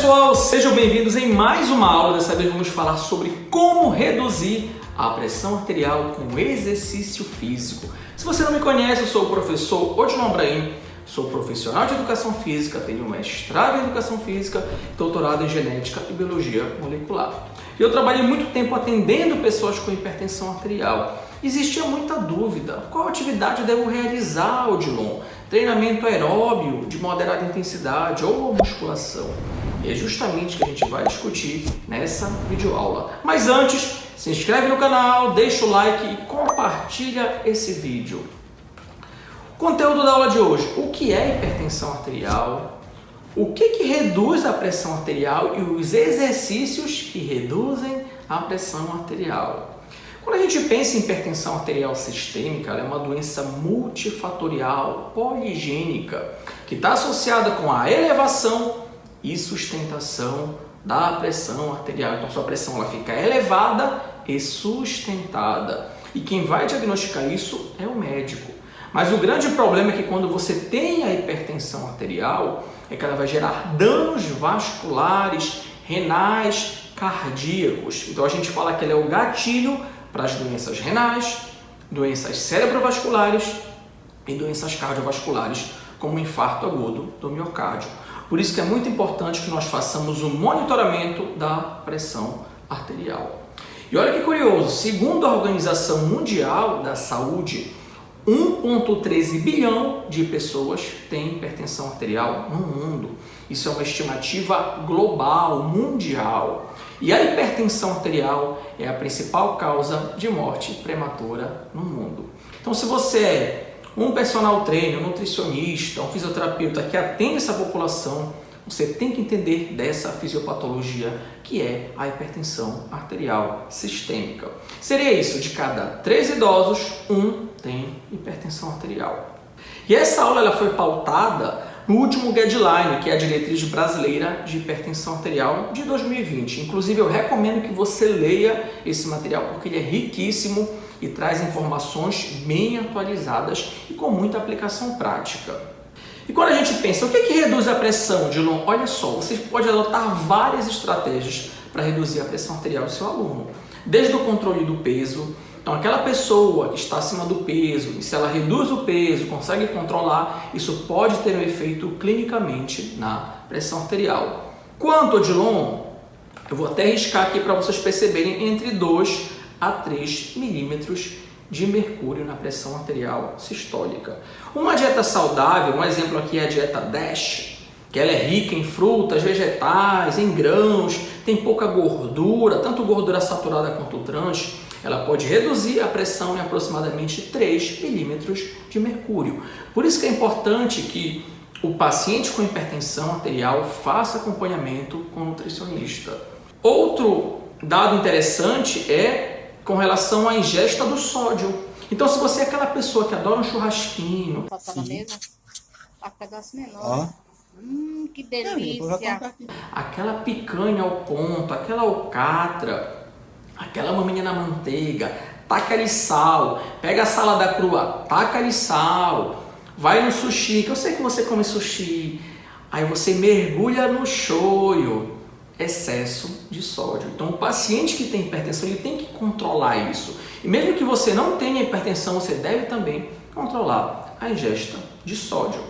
pessoal, sejam bem-vindos em mais uma aula. Dessa vez vamos falar sobre como reduzir a pressão arterial com exercício físico. Se você não me conhece, eu sou o professor Odilon Brahim, sou profissional de educação física, tenho mestrado em educação física, doutorado em genética e biologia molecular. Eu trabalhei muito tempo atendendo pessoas com hipertensão arterial. Existia muita dúvida: qual atividade devo realizar, Odilon? Treinamento aeróbio de moderada intensidade ou musculação? E é justamente o que a gente vai discutir nessa videoaula. Mas antes, se inscreve no canal, deixa o like e compartilha esse vídeo. Conteúdo da aula de hoje: o que é hipertensão arterial? O que reduz a pressão arterial e os exercícios que reduzem a pressão arterial. Quando a gente pensa em hipertensão arterial sistêmica, ela é uma doença multifatorial, poligênica, que está associada com a elevação e sustentação da pressão arterial. Então, sua pressão ela fica elevada e sustentada. E quem vai diagnosticar isso é o médico. Mas o grande problema é que quando você tem a hipertensão arterial, é que ela vai gerar danos vasculares, renais, cardíacos. Então, a gente fala que ela é o gatilho para as doenças renais, doenças cerebrovasculares e doenças cardiovasculares, como o infarto agudo do miocárdio. Por isso que é muito importante que nós façamos o monitoramento da pressão arterial. E olha que curioso, segundo a Organização Mundial da Saúde, 1,13 bilhão de pessoas têm hipertensão arterial no mundo. Isso é uma estimativa global, mundial. E a hipertensão arterial é a principal causa de morte prematura no mundo. Então, se você é um personal trainer, um nutricionista, um fisioterapeuta que atende essa população, você tem que entender dessa fisiopatologia que é a hipertensão arterial sistêmica. Seria isso: de cada 3 idosos, 1 tem hipertensão arterial. E essa aula ela foi pautada no último guideline, que é a Diretriz Brasileira de Hipertensão Arterial de 2020. Inclusive, eu recomendo que você leia esse material porque ele é riquíssimo e traz informações bem atualizadas e com muita aplicação prática. E quando a gente pensa, o que reduz a pressão, Odilon? Olha só, você pode adotar várias estratégias para reduzir a pressão arterial do seu aluno. Desde o controle do peso. Então, aquela pessoa que está acima do peso, e se ela reduz o peso, consegue controlar, isso pode ter um efeito clinicamente na pressão arterial. Quanto, Odilon? Eu vou até arriscar aqui para vocês perceberem, entre 2 a 3 milímetros de mercúrio na pressão arterial sistólica. Uma dieta saudável, um exemplo aqui é a dieta DASH, que ela é rica em frutas, vegetais, em grãos, tem pouca gordura, tanto gordura saturada quanto trans. Ela pode reduzir a pressão em aproximadamente 3 milímetros de mercúrio. Por isso que é importante que o paciente com hipertensão arterial faça acompanhamento com o nutricionista. Outro dado interessante é com relação à ingesta do sódio. Então, se você é aquela pessoa que adora um churrasquinho... Passar na mesa, a pedaço menor. Que delícia! Aquela picanha ao ponto, aquela alcatra, aquela maminha na manteiga, taca-lhe sal, pega a salada crua, taca-lhe sal, vai no sushi, que eu sei que você come sushi, aí você mergulha no shoyu, excesso de sódio. Então, o paciente que tem hipertensão, ele tem que controlar isso. E mesmo que você não tenha hipertensão, você deve também controlar a ingesta de sódio.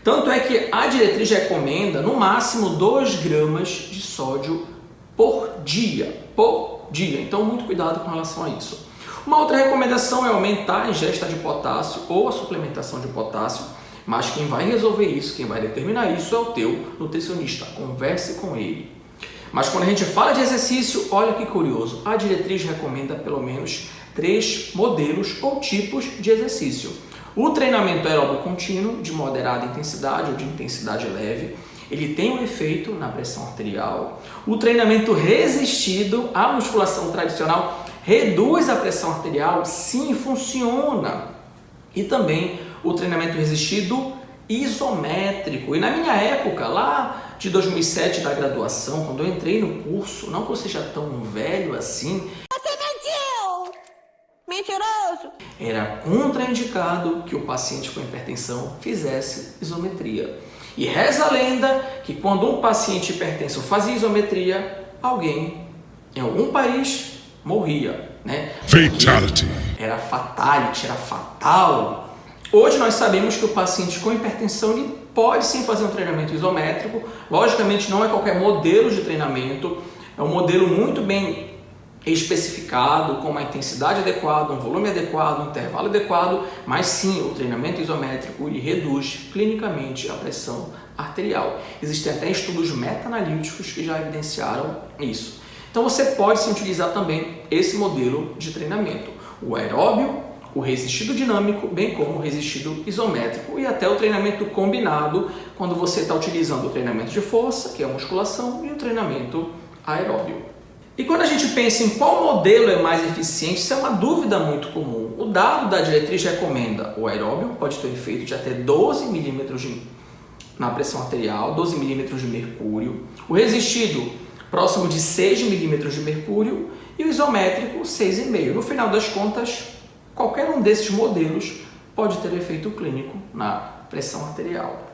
Tanto é que a diretriz recomenda, no máximo, 2 gramas de sódio por dia. Então, muito cuidado com relação a isso. Uma outra recomendação é aumentar a ingesta de potássio ou a suplementação de potássio, mas quem vai resolver isso, quem vai determinar isso é o teu nutricionista. Converse com ele. Mas quando a gente fala de exercício, olha que curioso, a diretriz recomenda pelo menos 3 modelos ou tipos de exercício. O treinamento aeróbico contínuo, de moderada intensidade ou de intensidade leve, ele tem um efeito na pressão arterial. O treinamento resistido, a musculação tradicional, reduz a pressão arterial, sim, funciona. E também o treinamento resistido isométrico. E na minha época, lá de 2007 da graduação, quando eu entrei no curso, não que eu seja tão velho assim... Você mentiu! Mentiroso! era contraindicado que o paciente com hipertensão fizesse isometria. E reza a lenda que quando um paciente hipertenso fazia isometria, alguém em algum país morria, né? Fatality. Era fatality, era fatal. Hoje nós sabemos que o paciente com hipertensão ele pode sim fazer um treinamento isométrico. Logicamente não é qualquer modelo de treinamento, é um modelo muito bem especificado, com uma intensidade adequada, um volume adequado, um intervalo adequado, mas sim, o treinamento isométrico ele reduz clinicamente a pressão arterial. Existem até estudos meta-analíticos que já evidenciaram isso. Então você pode sim utilizar também esse modelo de treinamento, o aeróbio, o resistido dinâmico, bem como o resistido isométrico e até o treinamento combinado, quando você está utilizando o treinamento de força, que é a musculação, e o treinamento aeróbio. E quando a gente pensa em qual modelo é mais eficiente, isso é uma dúvida muito comum. O dado da diretriz recomenda o aeróbio, pode ter um efeito de até 12 milímetros na pressão arterial, 12 milímetros de mercúrio. O resistido, próximo de 6 milímetros de mercúrio. E o isométrico, 6,5. No final das contas, qualquer um desses modelos pode ter efeito clínico na pressão arterial.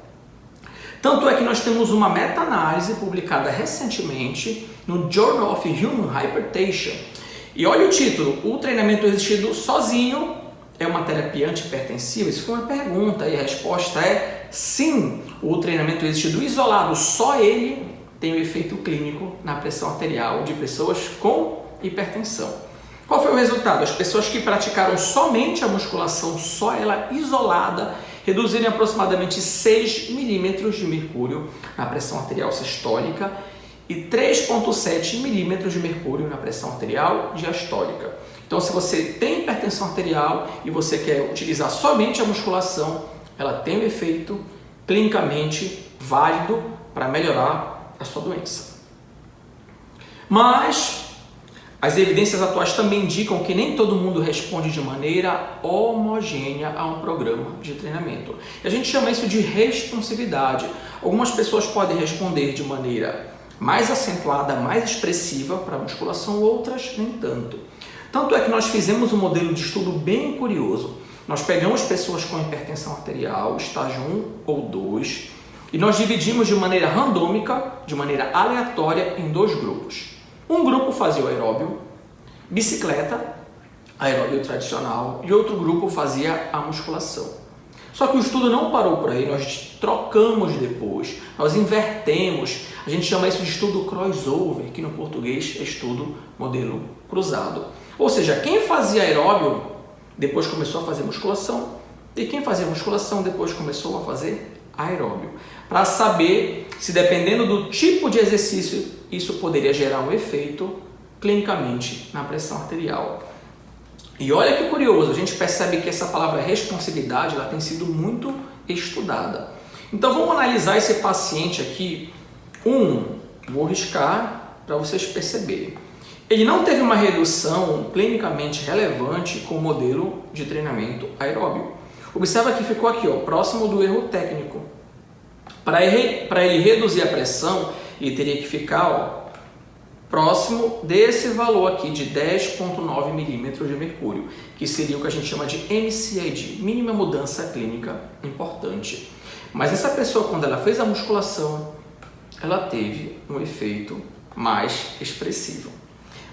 Tanto é que nós temos uma meta-análise publicada recentemente no Journal of Human Hypertension. E olha o título, o treinamento resistido sozinho é uma terapia antihipertensiva? Isso foi uma pergunta e a resposta é sim. O treinamento resistido isolado, só ele tem um efeito clínico na pressão arterial de pessoas com hipertensão. Qual foi o resultado? As pessoas que praticaram somente a musculação, só ela isolada, reduziram aproximadamente 6 milímetros de mercúrio na pressão arterial sistólica e 3,7 milímetros de mercúrio na pressão arterial diastólica. Então, se você tem hipertensão arterial e você quer utilizar somente a musculação, ela tem um efeito clinicamente válido para melhorar a sua doença. Mas as evidências atuais também indicam que nem todo mundo responde de maneira homogênea a um programa de treinamento. E a gente chama isso de responsividade. Algumas pessoas podem responder de maneira mais acentuada, mais expressiva para a musculação, outras nem tanto. Tanto é que nós fizemos um modelo de estudo bem curioso. Nós pegamos pessoas com hipertensão arterial, estágio 1 ou 2, e nós dividimos de maneira randômica, de maneira aleatória, em 2 grupos. Um grupo fazia o aeróbio, bicicleta, aeróbio tradicional, e outro grupo fazia a musculação. Só que o estudo não parou por aí, nós trocamos depois, nós invertemos, a gente chama isso de estudo crossover, que no português é estudo modelo cruzado. Ou seja, quem fazia aeróbio depois começou a fazer musculação, e quem fazia musculação depois começou a fazer aeróbio, para saber se, dependendo do tipo de exercício, isso poderia gerar um efeito clinicamente na pressão arterial. E olha que curioso, a gente percebe que essa palavra responsividade ela tem sido muito estudada. Então vamos analisar esse paciente aqui. Vou riscar para vocês perceberem. Ele não teve uma redução clinicamente relevante com o modelo de treinamento aeróbio. Observa que ficou aqui, próximo do erro técnico. Para ele reduzir a pressão, ele teria que ficar próximo desse valor aqui de 10,9 milímetros de mercúrio, que seria o que a gente chama de MCID, mínima mudança clínica importante. Mas essa pessoa, quando ela fez a musculação, ela teve um efeito mais expressivo.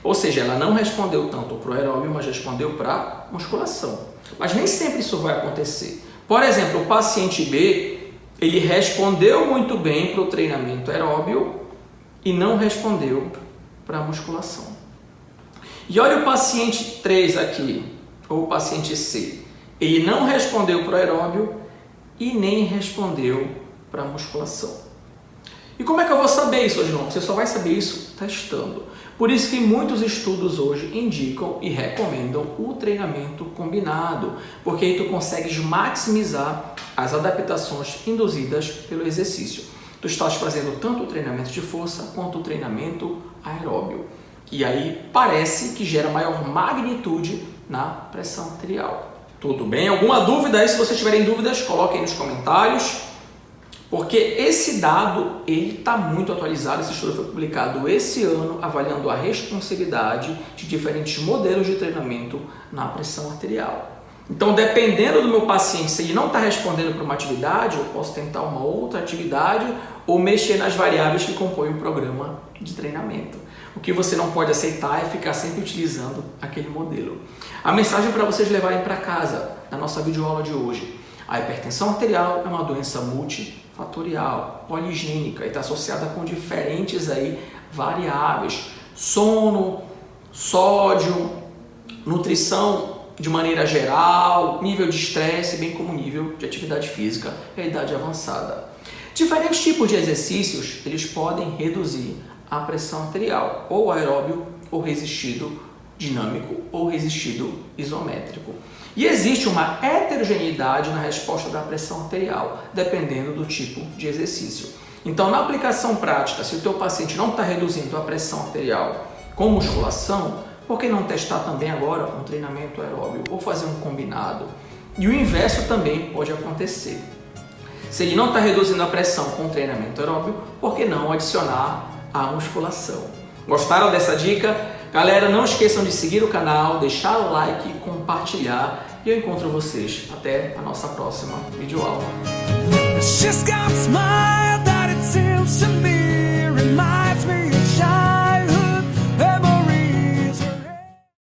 Ou seja, ela não respondeu tanto para o aeróbio, mas respondeu para a musculação. Mas nem sempre isso vai acontecer. Por exemplo, o paciente B, ele respondeu muito bem para o treinamento aeróbio e não respondeu para a musculação. E olha o paciente 3 aqui, ou o paciente C. Ele não respondeu para o aeróbio e nem respondeu para a musculação. E como é que eu vou saber isso hoje não? Você só vai saber isso testando. Por isso que muitos estudos hoje indicam e recomendam o treinamento combinado, porque aí tu consegues maximizar as adaptações induzidas pelo exercício. Tu estás fazendo tanto o treinamento de força quanto o treinamento aeróbio. E aí parece que gera maior magnitude na pressão arterial. Tudo bem? Alguma dúvida aí? Se vocês tiverem dúvidas, coloquem nos comentários. Porque esse dado ele está muito atualizado, esse estudo foi publicado esse ano, avaliando a responsividade de diferentes modelos de treinamento na pressão arterial. Então, dependendo do meu paciente, se ele não está respondendo para uma atividade, eu posso tentar uma outra atividade ou mexer nas variáveis que compõem o programa de treinamento. O que você não pode aceitar é ficar sempre utilizando aquele modelo. A mensagem para vocês levarem para casa, na nossa videoaula de hoje: a hipertensão arterial é uma doença multifatorial, poligênica e está associada com diferentes variáveis: sono, sódio, nutrição de maneira geral, nível de estresse, bem como nível de atividade física e a idade avançada. Diferentes tipos de exercícios, eles podem reduzir a pressão arterial, ou aeróbio, ou resistido dinâmico, ou resistido isométrico. E existe uma heterogeneidade na resposta da pressão arterial, dependendo do tipo de exercício. Então, na aplicação prática, se o teu paciente não está reduzindo a pressão arterial com musculação, por que não testar também agora um treinamento aeróbio ou fazer um combinado? E o inverso também pode acontecer. Se ele não está reduzindo a pressão com treinamento aeróbio, por que não adicionar a musculação? Gostaram dessa dica? Galera, não esqueçam de seguir o canal, deixar o like, compartilhar e eu encontro vocês até a nossa próxima videoaula.